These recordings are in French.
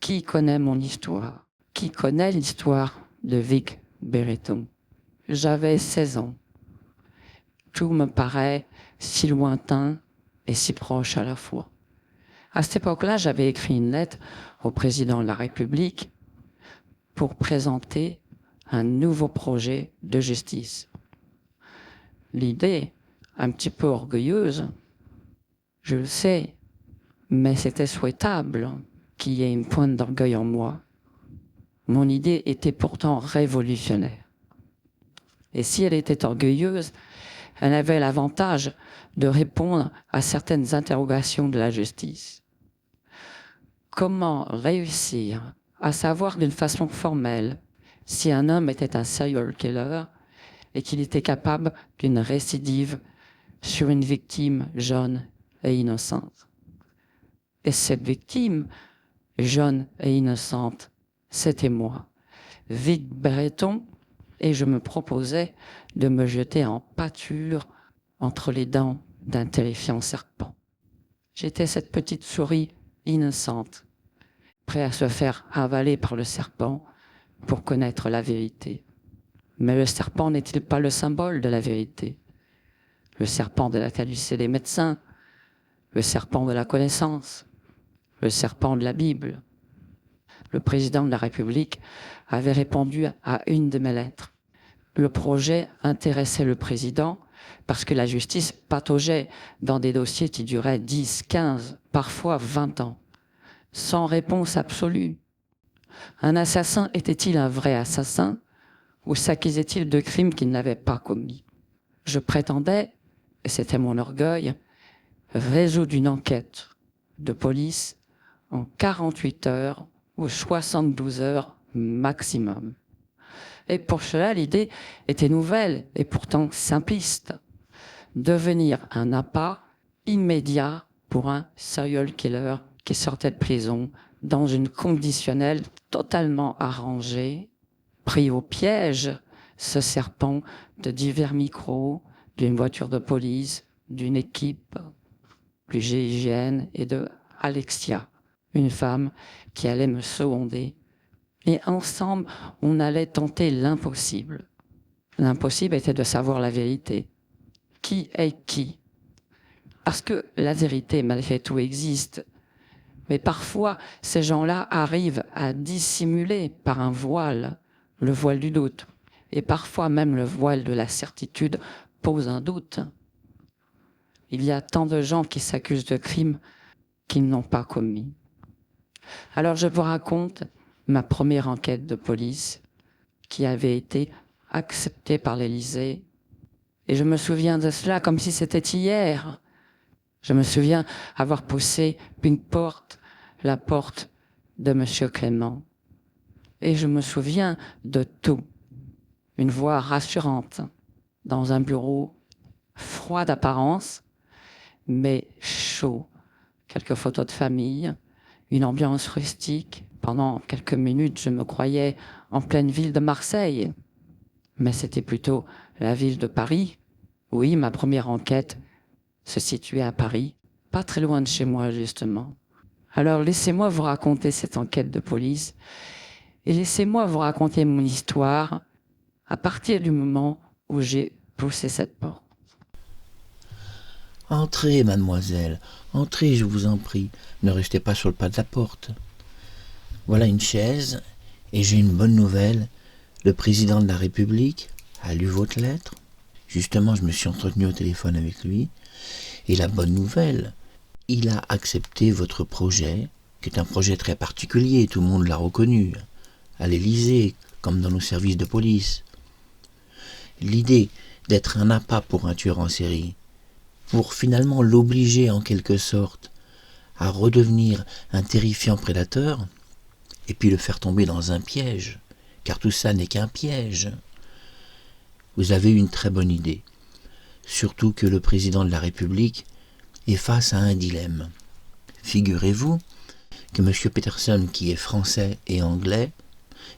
Qui connaît mon histoire? Qui connaît l'histoire de Vic Béreton? J'avais 16 ans. Tout me paraît si lointain et si proche à la fois. À cette époque-là, j'avais écrit une lettre au président de la République pour présenter un nouveau projet de justice. L'idée, un petit peu orgueilleuse, je le sais, mais c'était souhaitable qu'il y ait une pointe d'orgueil en moi. Mon idée était pourtant révolutionnaire. Et si elle était orgueilleuse, elle avait l'avantage de répondre à certaines interrogations de la justice. Comment réussir à savoir d'une façon formelle si un homme était un serial killer et qu'il était capable d'une récidive sur une victime jeune et innocente? Et cette victime, jeune et innocente, c'était moi, Vic Béreton, et je me proposais de me jeter en pâture entre les dents d'un terrifiant serpent. J'étais cette petite souris innocente, prête à se faire avaler par le serpent pour connaître la vérité. Mais le serpent n'est-il pas le symbole de la vérité? Le serpent de la qualité des médecins, le serpent de la connaissance, le serpent de la Bible. Le président de la République avait répondu à une de mes lettres. Le projet intéressait le président parce que la justice pataugeait dans des dossiers qui duraient 10, 15, parfois 20 ans, sans réponse absolue. Un assassin était-il un vrai assassin ou s'accusait-il de crimes qu'il n'avait pas commis? Je prétendais, et c'était mon orgueil, résoudre une enquête de police en 48 heures ou 72 heures maximum. Et pour cela, l'idée était nouvelle et pourtant simpliste. Devenir un appât immédiat pour un serial killer qui sortait de prison dans une conditionnelle totalement arrangée, pris au piège, ce serpent de divers micros, d'une voiture de police, d'une équipe, du GIGN et de Alexia, une femme qui allait me seconder. Et ensemble, on allait tenter l'impossible. L'impossible était de savoir la vérité. Qui est qui? Parce que la vérité, malgré tout, existe. Mais parfois, ces gens-là arrivent à dissimuler par un voile, le voile du doute. Et parfois même le voile de la certitude pose un doute. Il y a tant de gens qui s'accusent de crimes qu'ils n'ont pas commis. Alors je vous raconte ma première enquête de police qui avait été acceptée par l'Élysée. Et je me souviens de cela comme si c'était hier. Je me souviens avoir poussé une porte, la porte de Monsieur Clément. Et je me souviens de tout. Une voix rassurante dans un bureau froid d'apparence, mais chaud. Quelques photos de famille, une ambiance rustique. Pendant quelques minutes, je me croyais en pleine ville de Marseille. Mais c'était plutôt la ville de Paris. Oui, ma première enquête se situait à Paris, pas très loin de chez moi, justement. Alors, laissez-moi vous raconter cette enquête de police et laissez-moi vous raconter mon histoire à partir du moment où j'ai poussé cette porte. Entrez, mademoiselle, entrez, je vous en prie. Ne restez pas sur le pas de la porte. Voilà une chaise, et j'ai une bonne nouvelle. Le président de la République a lu votre lettre. Justement, je me suis entretenu au téléphone avec lui. Et la bonne nouvelle, il a accepté votre projet, qui est un projet très particulier, tout le monde l'a reconnu, à l'Élysée, comme dans nos services de police. L'idée d'être un appât pour un tueur en série, pour finalement l'obliger en quelque sorte à redevenir un terrifiant prédateur, et puis le faire tomber dans un piège, car tout ça n'est qu'un piège. Vous avez eu une très bonne idée, surtout que le président de la République est face à un dilemme. Figurez-vous que M. Peterson, qui est français et anglais,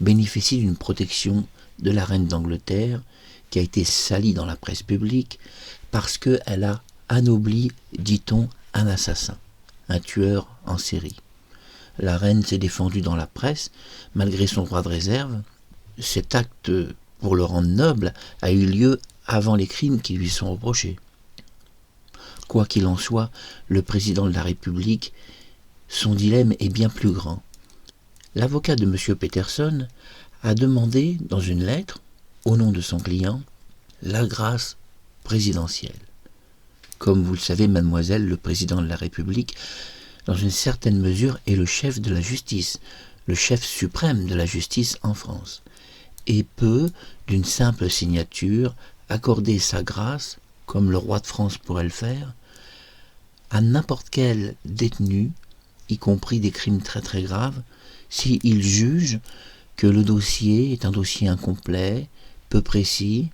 bénéficie d'une protection de la reine d'Angleterre, qui a été salie dans la presse publique, parce qu'elle a anobli, dit-on, un assassin, un tueur en série. la reine s'est défendue dans la presse, malgré son droit de réserve. Cet acte, pour le rendre noble, a eu lieu avant les crimes qui lui sont reprochés. Quoi qu'il en soit, le président de la République, son dilemme est bien plus grand. L'avocat de M. Peterson a demandé, dans une lettre, au nom de son client, la grâce présidentielle. Comme vous le savez, mademoiselle, le président de la République, dans une certaine mesure, est le chef de la justice, le chef suprême de la justice en France, et peut, d'une simple signature, accorder sa grâce, comme le roi de France pourrait le faire, à n'importe quel détenu, y compris des crimes très très graves, s'il juge que le dossier est un dossier incomplet, peu précis,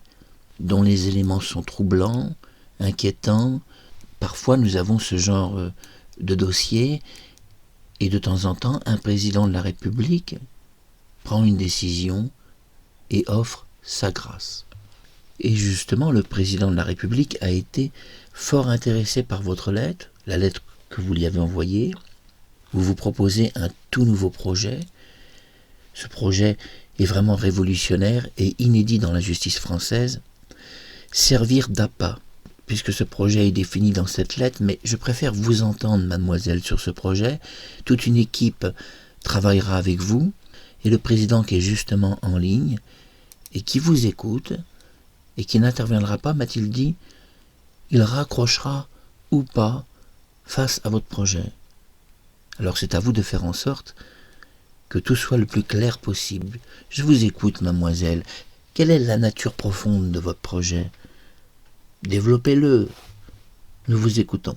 dont les éléments sont troublants, inquiétants. Parfois nous avons ce genre de dossier, et de temps en temps un président de la République prend une décision et offre sa grâce. Et justement, le président de la République a été fort intéressé par votre lettre, la lettre que vous lui avez envoyée. Vous vous proposez un tout nouveau projet. Ce projet est vraiment révolutionnaire et inédit dans la justice française. Servir d'appât, puisque ce projet est défini dans cette lettre, mais je préfère vous entendre, mademoiselle, sur ce projet. Toute une équipe travaillera avec vous, et le président qui est justement en ligne, et qui vous écoute, et qui n'interviendra pas, m'a-t-il dit, il raccrochera ou pas face à votre projet. Alors c'est à vous de faire en sorte que tout soit le plus clair possible. Je vous écoute, mademoiselle. Quelle est la nature profonde de votre projet? Développez-le. Nous vous écoutons.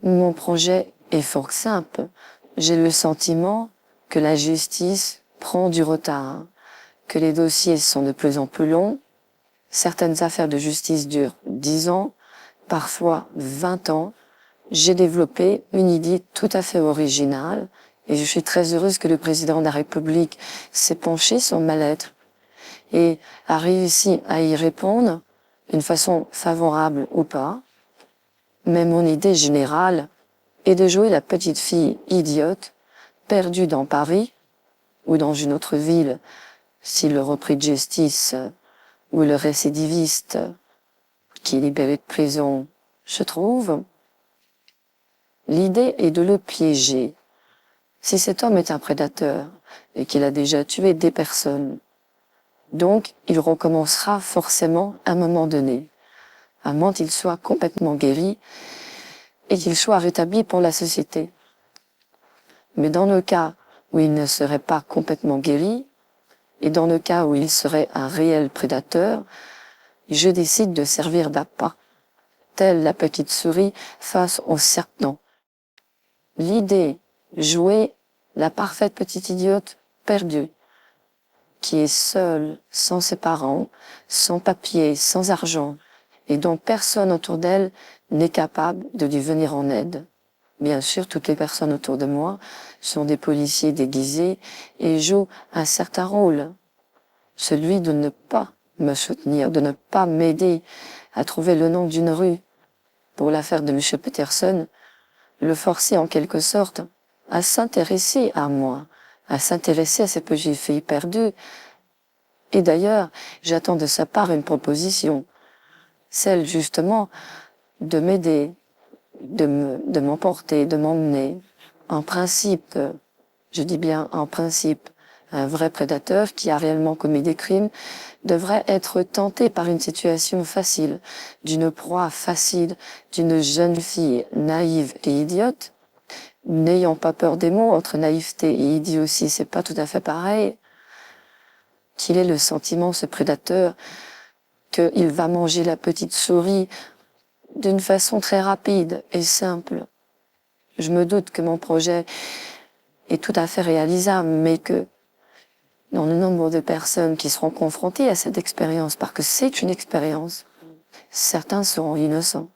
Mon projet est fort simple. J'ai le sentiment que la justice prend du retard, que les dossiers sont de plus en plus longs. Certaines affaires de justice durent 10 ans, parfois 20 ans. J'ai développé une idée tout à fait originale et je suis très heureuse que le président de la République s'est penché sur ma lettre et a réussi à y répondre d'une façon favorable ou pas. Mais mon idée générale est de jouer la petite fille idiote, perdue dans Paris ou dans une autre ville, si le repris de justice ou le récidiviste qui est libéré de prison se trouve. L'idée est de le piéger. Si cet homme est un prédateur et qu'il a déjà tué des personnes, donc il recommencera forcément à un moment donné, à moins qu'il soit complètement guéri et qu'il soit rétabli pour la société. Mais dans le cas où il ne serait pas complètement guéri, et dans le cas où il serait un réel prédateur, je décide de servir d'appât, telle la petite souris face au serpent. L'idée, jouer la parfaite petite idiote perdue, qui est seule, sans ses parents, sans papier, sans argent, et dont personne autour d'elle n'est capable de lui venir en aide. Bien sûr, toutes les personnes autour de moi sont des policiers déguisés et jouent un certain rôle, celui de ne pas me soutenir, de ne pas m'aider à trouver le nom d'une rue. Pour l'affaire de M. Peterson, le forcer en quelque sorte à s'intéresser à moi, à s'intéresser à ces petites filles perdues. Et d'ailleurs, j'attends de sa part une proposition, celle justement de m'aider, de m'emporter, de m'emmener. En principe, je dis bien en principe, un vrai prédateur qui a réellement commis des crimes devrait être tenté par une situation facile, d'une proie facile, d'une jeune fille naïve et idiote, n'ayant pas peur des mots. Entre naïveté et idiotie, c'est pas tout à fait pareil. Qu'il ait le sentiment, ce prédateur, qu'il va manger la petite souris d'une façon très rapide et simple. Je me doute que mon projet est tout à fait réalisable, mais que dans le nombre de personnes qui seront confrontées à cette expérience, parce que c'est une expérience, certains seront innocents.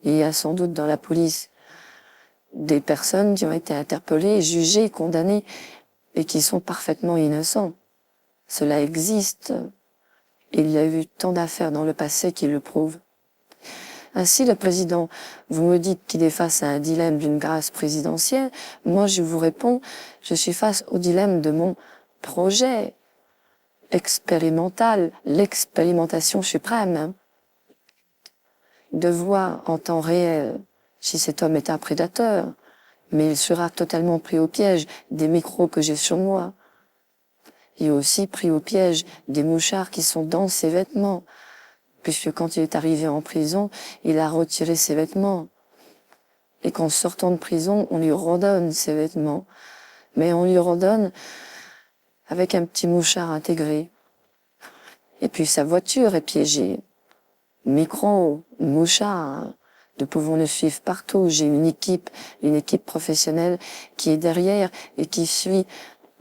Il y a sans doute dans la police des personnes qui ont été interpellées, jugées, condamnées, et qui sont parfaitement innocents. Cela existe. Il y a eu tant d'affaires dans le passé qui le prouvent. Ainsi, le président, vous me dites qu'il est face à un dilemme d'une grâce présidentielle. Moi, je vous réponds, je suis face au dilemme de mon projet expérimental, l'expérimentation suprême. De voir en temps réel si cet homme est un prédateur, mais il sera totalement pris au piège des micros que j'ai sur moi. Et aussi pris au piège des mouchards qui sont dans ses vêtements, puisque quand il est arrivé en prison, il a retiré ses vêtements. Et qu'en sortant de prison, on lui redonne ses vêtements. Mais on lui redonne avec un petit mouchard intégré. Et puis sa voiture est piégée. Micro, mouchard, nous pouvons le suivre partout. J'ai une équipe professionnelle qui est derrière et qui suit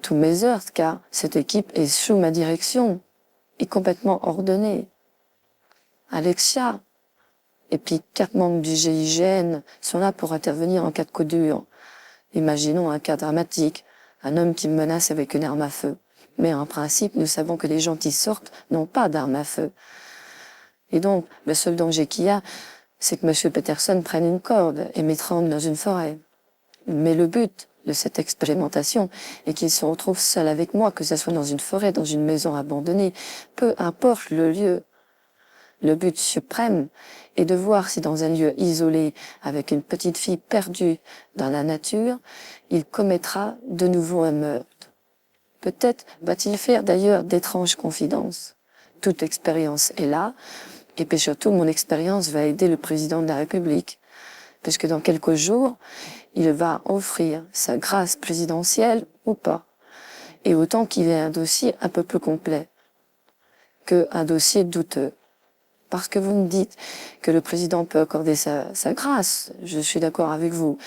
tous mes ordres, car cette équipe est sous ma direction, est complètement ordonnée. Alexia, et puis 4 membres du GIGN sont là pour intervenir en cas de coup dur. Imaginons un cas dramatique, un homme qui me menace avec une arme à feu. Mais en principe, nous savons que les gens qui sortent n'ont pas d'arme à feu. Et donc, le seul danger qu'il y a, c'est que M. Peterson prenne une corde et m'étrangle dans une forêt. Mais le but de cette expérimentation est qu'il se retrouve seul avec moi, que ce soit dans une forêt, dans une maison abandonnée, peu importe le lieu. Le but suprême est de voir si dans un lieu isolé, avec une petite fille perdue dans la nature, il commettra de nouveau un meurtre. Peut-être va-t-il faire d'ailleurs d'étranges confidences. Toute expérience est là, et puis surtout mon expérience va aider le président de la République, puisque dans quelques jours, il va offrir sa grâce présidentielle ou pas, et autant qu'il ait un dossier un peu plus complet qu'un dossier douteux. Parce que vous me dites que le président peut accorder sa grâce, je suis d'accord avec vous,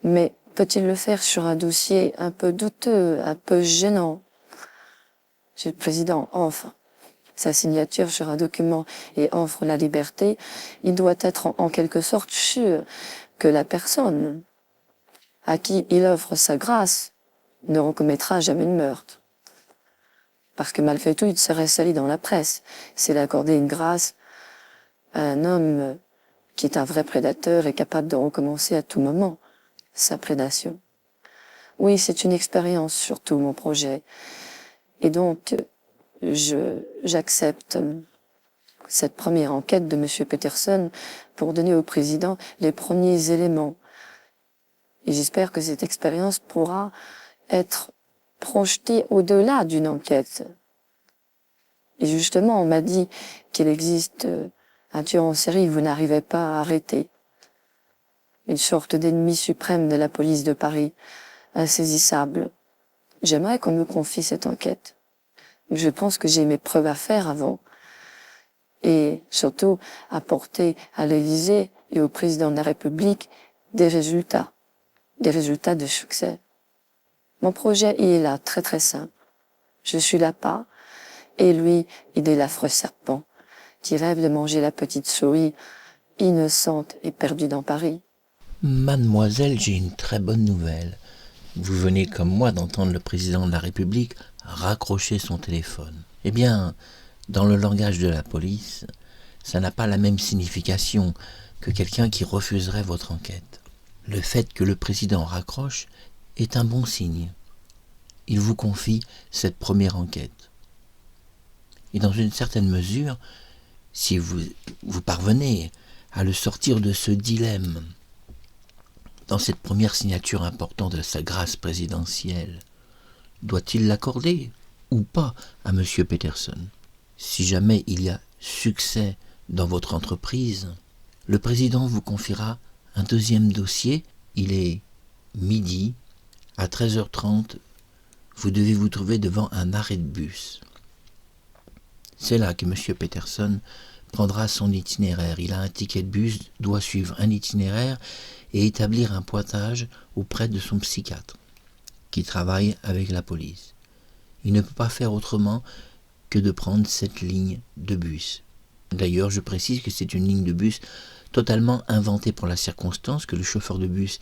mais peut-il le faire sur un dossier un peu douteux, un peu gênant? Si le président offre sa signature sur un document et offre la liberté, il doit être en quelque sorte sûr que la personne à qui il offre sa grâce ne recommettra jamais de meurtre. Parce que malgré tout, il serait sali dans la presse s'il accordait une grâce à un homme qui est un vrai prédateur et capable de recommencer à tout moment sa prédation. Oui, c'est une expérience surtout, mon projet. Et donc, j'accepte cette première enquête de M. Peterson pour donner au président les premiers éléments. Et j'espère que cette expérience pourra être projetée au-delà d'une enquête. Et justement, on m'a dit qu'il existe un tueur en série que vous n'arrivez pas à arrêter. Une sorte d'ennemi suprême de la police de Paris, insaisissable. J'aimerais qu'on me confie cette enquête. Je pense que j'ai mes preuves à faire avant. Et surtout, apporter à l'Élysée et au président de la République des résultats de succès. Mon projet, il est là, très très simple. Je suis l'appât, et lui, il est l'affreux serpent, qui rêve de manger la petite souris, innocente et perdue dans Paris. Mademoiselle, j'ai une très bonne nouvelle. Vous venez comme moi d'entendre le président de la République raccrocher son téléphone. Eh bien, dans le langage de la police, ça n'a pas la même signification que quelqu'un qui refuserait votre enquête. Le fait que le président raccroche est un bon signe. Il vous confie cette première enquête. Et dans une certaine mesure, si vous parvenez à le sortir de ce dilemme, dans cette première signature importante de sa grâce présidentielle, doit-il l'accorder ou pas à M. Peterson? Si jamais il y a succès dans votre entreprise, le président vous confiera un deuxième dossier. Il est midi, à 13h30, vous devez vous trouver devant un arrêt de bus. C'est là que M. Peterson prendra son itinéraire. Il a un ticket de bus, doit suivre un itinéraire et établir un pointage auprès de son psychiatre, qui travaille avec la police. Il ne peut pas faire autrement que de prendre cette ligne de bus. D'ailleurs, je précise que c'est une ligne de bus totalement inventée pour la circonstance, que le chauffeur de bus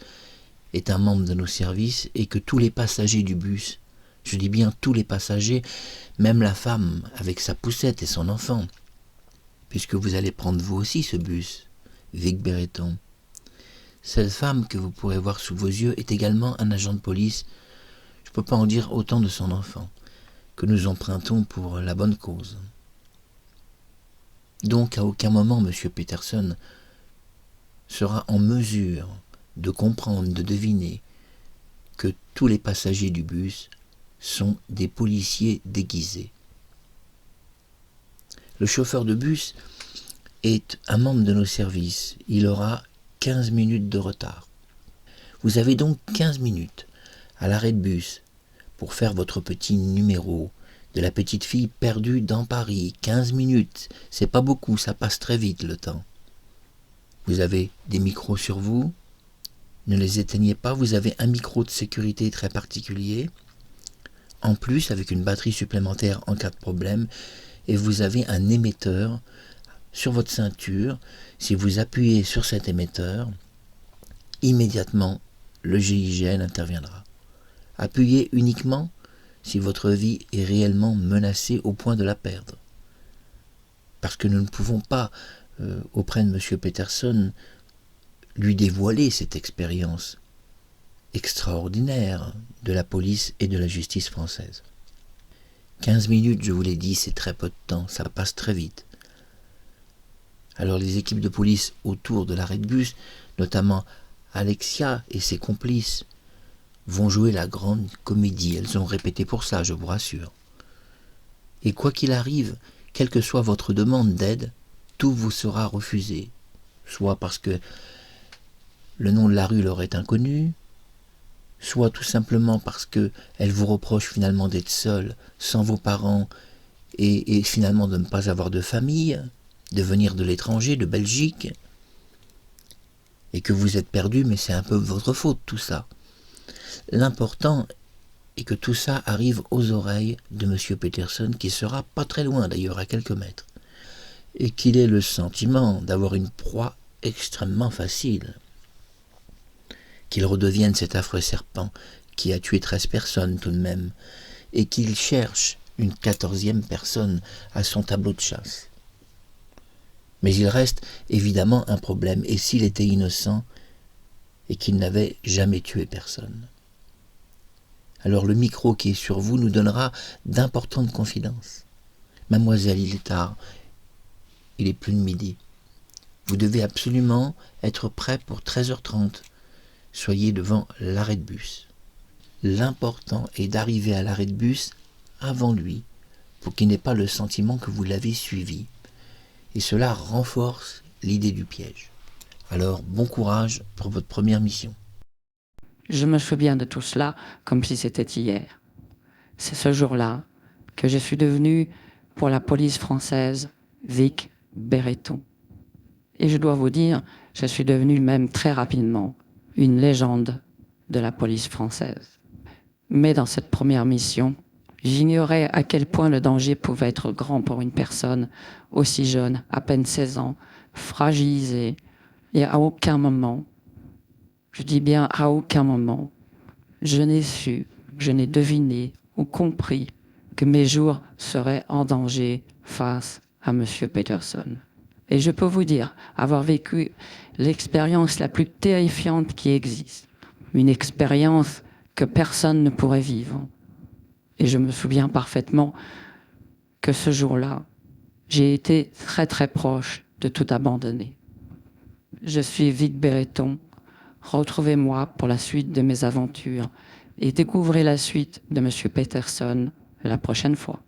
est un membre de nos services et que tous les passagers du bus, je dis bien tous les passagers, même la femme avec sa poussette et son enfant, puisque vous allez prendre vous aussi ce bus, Vic Béreton. Cette femme que vous pourrez voir sous vos yeux est également un agent de police. Je ne peux pas en dire autant de son enfant, que nous empruntons pour la bonne cause. Donc à aucun moment M. Peterson sera en mesure de comprendre, de deviner que tous les passagers du bus sont des policiers déguisés. Le chauffeur de bus est un membre de nos services. Il aura 15 minutes de retard. Vous avez donc 15 minutes à l'arrêt de bus pour faire votre petit numéro de la petite fille perdue dans Paris. 15 minutes, c'est pas beaucoup, ça passe très vite le temps. Vous avez des micros sur vous, ne les éteignez pas, vous avez un micro de sécurité très particulier, en plus avec une batterie supplémentaire en cas de problème, et vous avez un émetteur sur votre ceinture. Si vous appuyez sur cet émetteur, immédiatement le GIGN interviendra. Appuyez uniquement si votre vie est réellement menacée au point de la perdre. Parce que nous ne pouvons pas, auprès de M. Peterson, lui dévoiler cette expérience extraordinaire de la police et de la justice française. 15 minutes, je vous l'ai dit, c'est très peu de temps, ça passe très vite. Alors les équipes de police autour de l'arrêt de bus, notamment Alexia et ses complices, vont jouer la grande comédie. Elles ont répété pour ça, je vous rassure. Et quoi qu'il arrive, quelle que soit votre demande d'aide, tout vous sera refusé. Soit parce que le nom de la rue leur est inconnu, soit tout simplement parce qu'elle vous reproche finalement d'être seule, sans vos parents, et finalement de ne pas avoir de famille, de venir de l'étranger, de Belgique, et que vous êtes perdu, mais c'est un peu votre faute tout ça. L'important est que tout ça arrive aux oreilles de M. Peterson, qui sera pas très loin d'ailleurs, à quelques mètres, et qu'il ait le sentiment d'avoir une proie extrêmement facile, qu'il redevienne cet affreux serpent qui a tué 13 personnes tout de même, et qu'il cherche une 14e personne à son tableau de chasse. Mais il reste évidemment un problème, et s'il était innocent et qu'il n'avait jamais tué personne? Alors le micro qui est sur vous nous donnera d'importantes confidences. Mademoiselle, il est tard, il est plus de midi. Vous devez absolument être prêt pour 13h30. Soyez devant l'arrêt de bus. L'important est d'arriver à l'arrêt de bus avant lui, pour qu'il n'ait pas le sentiment que vous l'avez suivi. Et cela renforce l'idée du piège. Alors, bon courage pour votre première mission. Je me souviens de tout cela comme si c'était hier. C'est ce jour-là que je suis devenu, pour la police française, Vic Béreton. Et je dois vous dire, je suis devenu même très rapidement une légende de la police française. Mais dans cette première mission, j'ignorais à quel point le danger pouvait être grand pour une personne aussi jeune, à peine 16 ans, fragilisée, et à aucun moment, je dis bien à aucun moment, je n'ai su, je n'ai deviné ou compris que mes jours seraient en danger face à M. Peterson. Et je peux vous dire, avoir vécu l'expérience la plus terrifiante qui existe, une expérience que personne ne pourrait vivre. Et je me souviens parfaitement que ce jour-là, j'ai été très très proche de tout abandonner. Je suis Vic Béreton. Retrouvez-moi pour la suite de mes aventures et découvrez la suite de M. Peterson la prochaine fois.